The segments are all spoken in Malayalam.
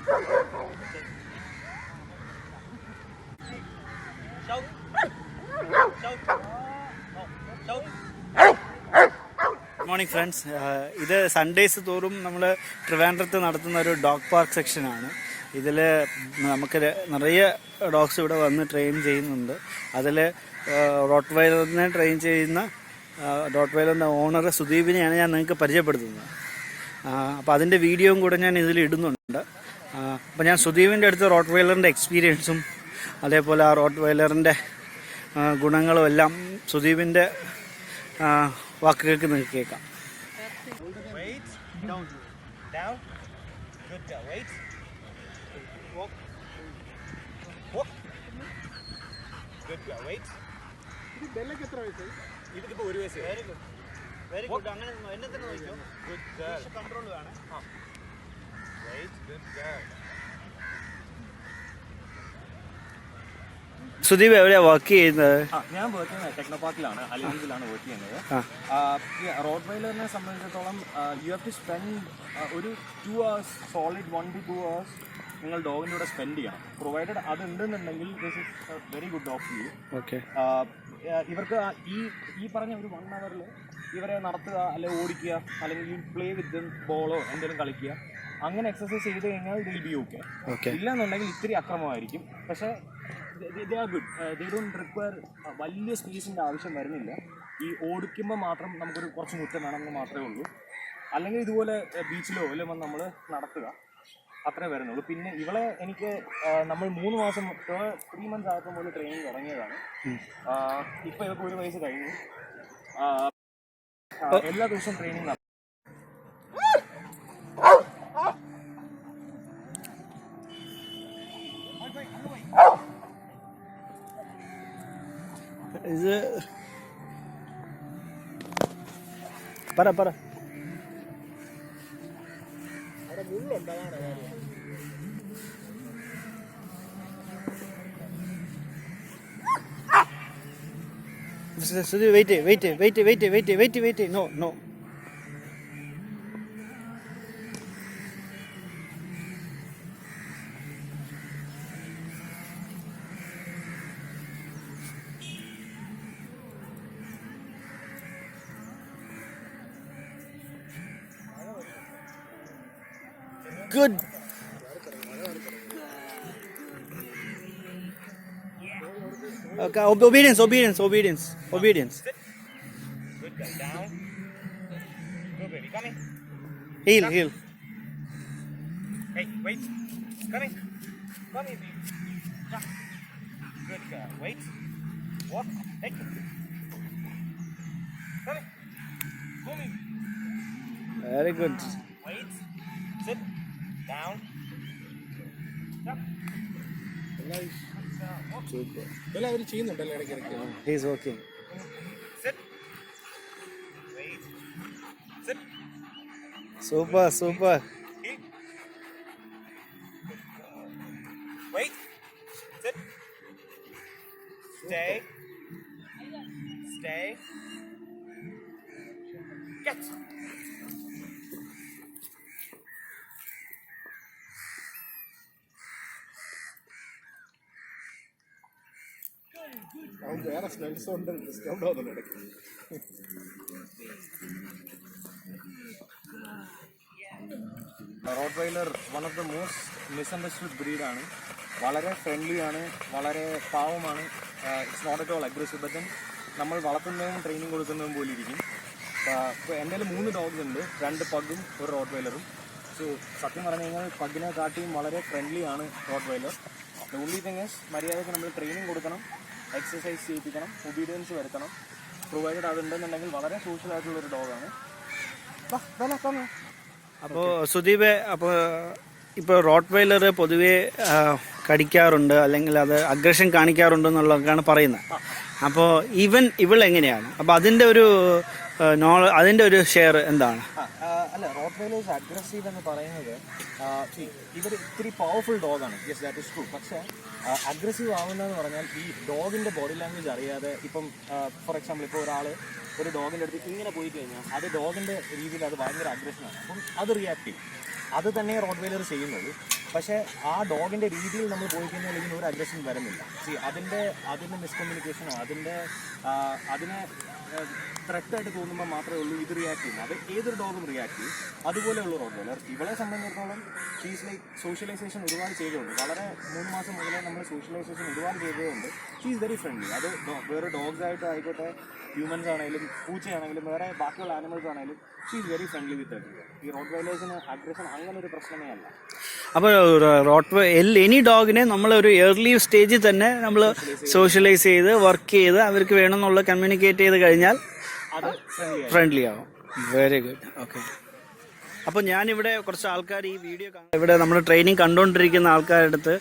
Good morning friends. ഇത് സൺഡേസ് തോറും നമ്മൾ ട്രിവാൻഡ്രത്ത് നടത്തുന്ന ഒരു ഡോഗ് പാർക്ക് സെക്ഷനാണ്. ഇതിൽ നമുക്ക് നിറയെ ഡോഗ്സ് ഇവിടെ വന്ന് ട്രെയിൻ ചെയ്യുന്നുണ്ട്. അതിൽ റോട്ട്വൈലറിനെ ട്രെയിൻ ചെയ്യുന്ന റോട്ട്വൈലറിൻ്റെ ഓണർ സുദീപിനെയാണ് ഞാൻ നിങ്ങൾക്ക് പരിചയപ്പെടുത്തുന്നത്. അപ്പോൾ അതിൻ്റെ വീഡിയോയും കൂടെ ഞാൻ ഇതിൽ ഇടുന്നുണ്ട്. അപ്പോൾ ഞാൻ സുദീപിൻ്റെ അടുത്ത് റോട്ട്വൈലറിൻ്റെ എക്സ്പീരിയൻസും അതേപോലെ ആ റോട്ട്വൈലറിൻ്റെ ഗുണങ്ങളും എല്ലാം സുദീപിൻ്റെ വാക്കുകൾക്ക് നിങ്ങൾക്ക് കേൾക്കാം. ഇതിപ്പോ 1 വയസ്സ്. Very good. അങ്ങനെ എന്നെ തന്നെ നോക്കിയോ. കൺട്രോൾ വേണം. സുദീപ് എവിടെയാ വർക്ക് ചെയ്യുന്നത്? ഞാൻ വർക്ക് ചെയ്യുന്നത് ടെക്നോ പാർക്കിലാണ്, അലിഗൻസിലാണ് വർക്ക് ചെയ്യുന്നത്. റോട്ട്വൈലറിനെ സംബന്ധിച്ചിടത്തോളം യു ഹാവ് ടു സ്പെൻഡ് ഒരു 2 hours സോളിഡ് 1 to 2 hours നിങ്ങൾ ഡോഗിൻ്റെ കൂടെ സ്പെൻഡ് ചെയ്യണം. പ്രൊവൈഡഡ് അത് ഉണ്ടെന്നുണ്ടെങ്കിൽ this is very good dog for you. Okay. ഇവർക്ക് ഈ പറഞ്ഞ ഒരു 1 hour ഇവരെ നടത്തുക, അല്ലെങ്കിൽ ഓടിക്കുക, അല്ലെങ്കിൽ പ്ലേ വിത്ത് ബോളോ എന്തെങ്കിലും കളിക്കുക, അങ്ങനെ എക്സസൈസ് ചെയ്ത് കഴിഞ്ഞാൽ ദിൽ ബി ഓക്കെ. ഇല്ലാന്നുണ്ടെങ്കിൽ ഇത്തിരി അക്രമമായിരിക്കും. പക്ഷേ they are good. They don't require വലിയ സ്പേസിൻ്റെ ആവശ്യം വരുന്നില്ല. ഈ ഓടിക്കുമ്പോൾ മാത്രം നമുക്കൊരു കുറച്ച് മുറ്റം വേണമെന്ന് മാത്രമേ ഉള്ളൂ. അല്ലെങ്കിൽ ഇതുപോലെ ബീച്ചിലോ എല്ലാം വന്ന് നമ്മൾ നടത്തുക, അത്രേ വരുന്നുള്ളൂ. പിന്നെ ഇവളെ എനിക്ക് നമ്മൾ 3 മാസം 3 months ആയപ്പോൾ മുതൽ ട്രെയിനിങ് തുടങ്ങിയതാണ്. ഇപ്പോൾ ഇവർക്ക് 1 വയസ്സ് കഴിഞ്ഞു. എല്ലാ ദിവസവും ട്രെയിനിങ് നടത്തും. ഇത് പറ wait. No. Good. Okay, obedience. Good guy. Down. Go, baby. Coming. Heel. Hey, wait. Coming, baby. Jump. Good girl. Wait. Walk. Hey. Coming. Moving. Very good. Wait. Sit. Down. Jump. എല്ലാവരും ചെയ്യുന്നുണ്ടല്ലോ ഇടയ്ക്കിടയ്ക്ക്. He's working. Sit. Wait. Sit. Super. Heel. Wait. Sit. Stay. Get. വേറെ സ്മെൽസ് ഉണ്ട്, ഡിസ്റ്റർബ് ആവുന്നുണ്ട് ഇടയ്ക്ക്. Rottweiler one of the most misunderstood ബ്രീഡാണ്. വളരെ ഫ്രണ്ട്ലിയാണ്, വളരെ പാവമാണ്. It's not at all aggressive. But then നമ്മൾ വളർത്തുന്നതും ട്രെയിനിങ് കൊടുക്കുന്നതും പോലെ ഇരിക്കും. ഇപ്പോൾ എൻ്റെ കയ്യിൽ 3 dogs ഉണ്ട്, 2 പഗ്ഗും 1 റോട്ട്വൈലറും. സോ സത്യം പറഞ്ഞു കഴിഞ്ഞാൽ പഗ്ഗിനെ കാട്ടിയും വളരെ ഫ്രണ്ട്ലിയാണ് rottweiler. The only thing is മര്യാദയ്ക്ക് നമ്മൾ ട്രെയിനിങ് കൊടുക്കണം, എക്സസൈസ് ചെയ്യിപ്പിക്കണം, ഒബീഡിയൻസ് വരുത്തണം. പ്രൊവൈഡഡ് അതുണ്ടെന്നുണ്ടെങ്കിൽ വളരെ സോഷ്യലായിട്ടുള്ളൊരു ഡോഗാണ്. അപ്പോൾ സുദീപ്, അപ്പോൾ ഇപ്പോൾ റോട്ട്വൈലർ പൊതുവേ കടിക്കാറുണ്ട്, അല്ലെങ്കിൽ അത് അഗ്രഷൻ കാണിക്കാറുണ്ടെന്നുള്ളതൊക്കെയാണ് പറയുന്നത്. അപ്പോൾ ഇവളെങ്ങനെയാണ്? അപ്പോൾ അതിൻ്റെ ഒരു ഷെയർ എന്താണ്? അല്ല, റോട്ട്വൈലേഴ്സ് അഗ്രസീവ് എന്ന് പറയുന്നത് ഇവർ ഇത്തിരി പവർഫുൾ ഡോഗാണ്. Yes, that is true. പക്ഷേ അഗ്രസീവ് ആവുന്നതെന്ന് പറഞ്ഞാൽ ഈ ഡോഗിൻ്റെ ബോഡി ലാംഗ്വേജ് അറിയാതെ, ഇപ്പം ഫോർ എക്സാമ്പിൾ ഇപ്പോൾ ഒരു ഡോഗിൻ്റെ അടുത്ത് ഇങ്ങനെ പോയി കഴിഞ്ഞാൽ അത് ഡോഗിൻ്റെ രീതിയിൽ അത് ഭയങ്കര അഗ്രഷനാണ്. അപ്പം അത് റിയാക്ട് ചെയ്യും. അത് തന്നെ റോട്ട്വൈലർ ചെയ്യുന്നത്. പക്ഷേ ആ ഡോഗിൻ്റെ രീതിയിൽ നമ്മൾ പോയി കഴിഞ്ഞാൽ ഇതിന് ഒരു അഡ്ജസ്റ്റ്മെൻറ്റ് വരുന്നില്ല. അതിൻ്റെ മിസ്കമ്മ്യൂണിക്കേഷനോ അതിനെ ത്രെറ്റായിട്ട് തോന്നുമ്പോൾ മാത്രമേ ഉള്ളൂ ഇത് റിയാക്ട് ചെയ്യുന്നത്. അത് ഏതൊരു ഡോഗും റിയാക്ട് ചെയ്യും. അതുപോലെയുള്ള റോഡ് വെയിലർ ഇവളെ സംബന്ധിച്ചിടത്തോളം ഷീസ് ലൈക്ക് സോഷ്യലൈസേഷൻ ഒരുപാട് ചെയ്തുകൊണ്ട് വളരെ 3 മാസം മുതലേ നമ്മൾ സോഷ്യലൈസേഷൻ ഒരുപാട് ചെയ്തതുകൊണ്ട് ഷീസ് വെരി ഫ്രണ്ട്ലി. അത് വേറെ ഡോഗ്സ് ആയിട്ട് ആയിക്കോട്ടെ, ഹ്യൂമൻസ് ആണെങ്കിലും പൂച്ചയാണെങ്കിലും വേറെ ബാക്കിയുള്ള ആനിമൽസ് ആണെങ്കിലും ഷീസ് വെരി ഫ്രണ്ട്ലി വിത്ത് എവരി. ഈ റോഡ് വെയിലേഴ്സിന് അഗ്രഷൻ അങ്ങനെ ഒരു പ്രശ്നമേ അല്ല. അപ്പോൾ എനി ഡോഗിനെ നമ്മൾ ഒരു ഏർലി സ്റ്റേജിൽ തന്നെ നമ്മൾ സോഷ്യലൈസ് ചെയ്ത് വർക്ക് ചെയ്ത് അവർക്ക് വേണമെന്നുള്ള കമ്മ്യൂണിക്കേറ്റ് ചെയ്ത് കഴിഞ്ഞാൽ അത് ഫ്രണ്ട്ലി ആവും. Very good. ഓക്കെ. അപ്പോൾ ഞാനിവിടെ കുറച്ച് ആൾക്കാർ ഈ വീഡിയോ ഇവിടെ നമ്മൾ ട്രെയിനിങ് കണ്ടുകൊണ്ടിരിക്കുന്ന ആൾക്കാരുടെ അടുത്ത്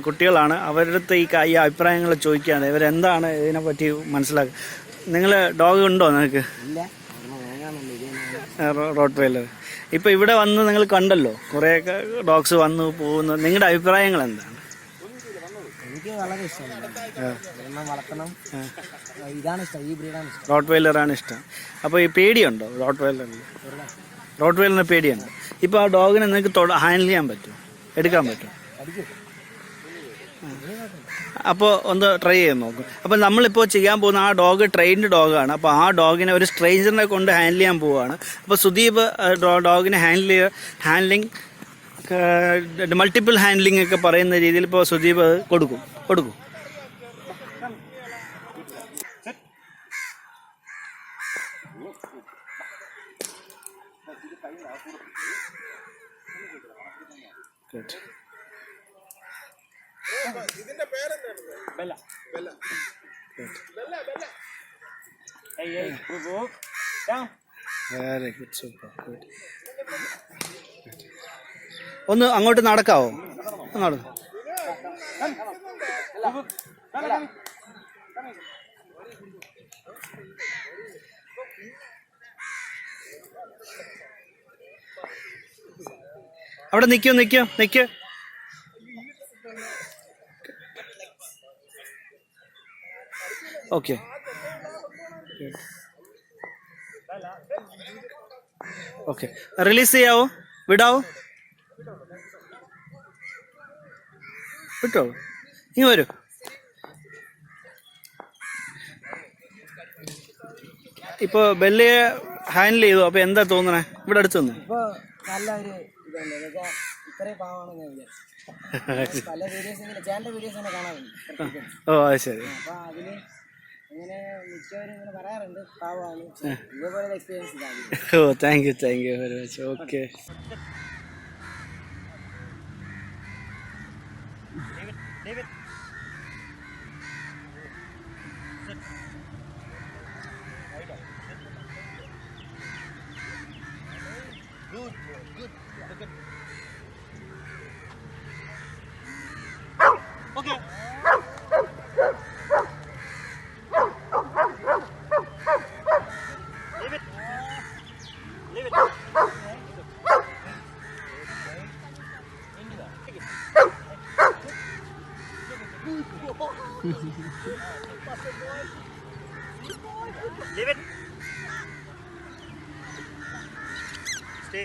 കുട്ടികളാണ്, അവരുടെ അടുത്ത് ഈ അഭിപ്രായങ്ങൾ ചോദിക്കുകയാണ്. ഇവരെന്താണ് ഇതിനെപ്പറ്റി മനസ്സിലാക്കുക. നിങ്ങൾ ഡോഗ് ഉണ്ടോ നിങ്ങൾക്ക്? Road Wailer. ഇപ്പോൾ ഇവിടെ വന്ന് നിങ്ങൾ കണ്ടല്ലോ കുറേയൊക്കെ ഡോഗ്സ് വന്നു പോകുന്നു. നിങ്ങളുടെ അഭിപ്രായങ്ങൾ എന്താണ്? എനിക്ക് വളരെ ഇഷ്ടമാണ് വളർത്തണം. ഇതാണ് ഇഷ്ടം, ഈ ബ്രീഡാണ് ഇഷ്ടം. റോഡ് വെയിലറാണ് ഇഷ്ടം. അപ്പോൾ ഈ പേടിയുണ്ടോ റോഡ് വെയിലറിൽ? റോഡ് വെയിലറിന് പേടിയുണ്ട്. ഇപ്പോൾ ആ ഡോഗിനെ നിങ്ങൾക്ക് ഹാൻഡിൽ ചെയ്യാൻ പറ്റുമോ, എടുക്കാൻ പറ്റുമോ? അപ്പോൾ ഒന്ന് ട്രൈ ചെയ്ത് നോക്കും. അപ്പോൾ നമ്മളിപ്പോൾ ചെയ്യാൻ പോകുന്ന ആ ഡോഗ് ട്രെയിൻഡ് ഡോഗാണ്. അപ്പോൾ ആ ഡോഗിനെ ഒരു സ്ട്രേഞ്ചറിനെ കൊണ്ട് ഹാൻഡിൽ ചെയ്യാൻ പോവുകയാണ്. അപ്പോൾ സുദീപ് ഡോഗിനെ ഹാൻഡ്ലിങ് മൾട്ടിപ്പിൾ ഹാൻഡ്ലിംഗ് ഒക്കെ പറയുന്ന രീതിയിൽ ഇപ്പോൾ സുദീപ് കൊടുക്കും. ഇതിന്റെ പേരെന്താണ്? Bella. Very good, super good. ഒന്ന് അങ്ങോട്ട് നടക്കാവോ? നടക്കും. അവിടെ നിൽക്കൂ. ഓക്കെ. ഓക്കെ, റിലീസ് ചെയ്യാവോ? വിട്ടോ. നീ വരൂ. ഇപ്പോൾ ബെല്ലയെ ഹാൻഡിൽ ചെയ്തു. അപ്പോൾ എന്താ തോന്നണേ ഇവിടെ അടുത്ത് നിന്ന്? ഇപ്പോൾ നല്ല ഒരു ഇതുണ്ട്. ഇത്രയും പാവമാണെന്ന് ഞാൻ വിചാരിച്ചു. പല വീഡിയോസ് ചേട്ടൻ്റെ വീഡിയോസ് തന്നെ കാണാറുണ്ട്. ഓ അത് ശരി. അപ്പോൾ അതിൽ ഇങ്ങനെ മിക്കവരും ഇങ്ങനെ പറയാറുണ്ട് പാവമാണ്. ഇതേപോലെ എക്സ്പീരിയൻസ് ഇതാണ്. Oh thank you very much. Okay. Leave it. Stay.